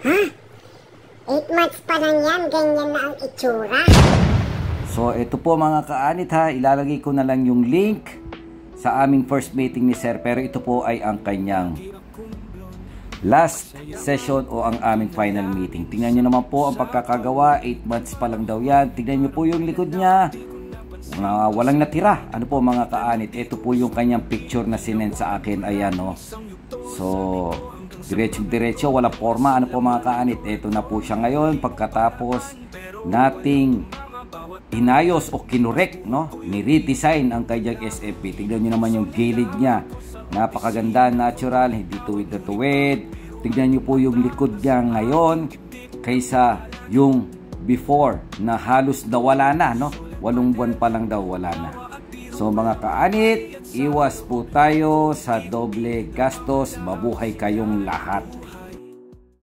Ha? 8 months pa lang yan, ganyan na ang itsura. So, ito po mga kaanit ha, ilalagay ko na lang yung link sa aming first meeting ni Sir. Pero ito po ay ang kanyang last session o ang aming final meeting. Tingnan nyo naman po ang pagkakagawa, 8 months pa lang daw yan. Tingnan nyo po yung likod niya. Walang natira. Ano po mga kaanit, ito po yung kanyang picture na sinend sa akin. Ayan no. So, diretso, walang forma. Ano po mga kaanit, ito na po siya ngayon pagkatapos nating inayos o kinurek, no? Ni-redesign ang kanyang SFP. Tignan nyo naman yung gilid niya. Napakaganda, natural, hindi tuwid na tuwid. Tignan nyo po yung likod niya ngayon kaysa yung before na halos nawala na, no? 8 buwan pa lang daw wala na. So mga kaanit, iwas po tayo sa doble gastos. Mabuhay kayong lahat.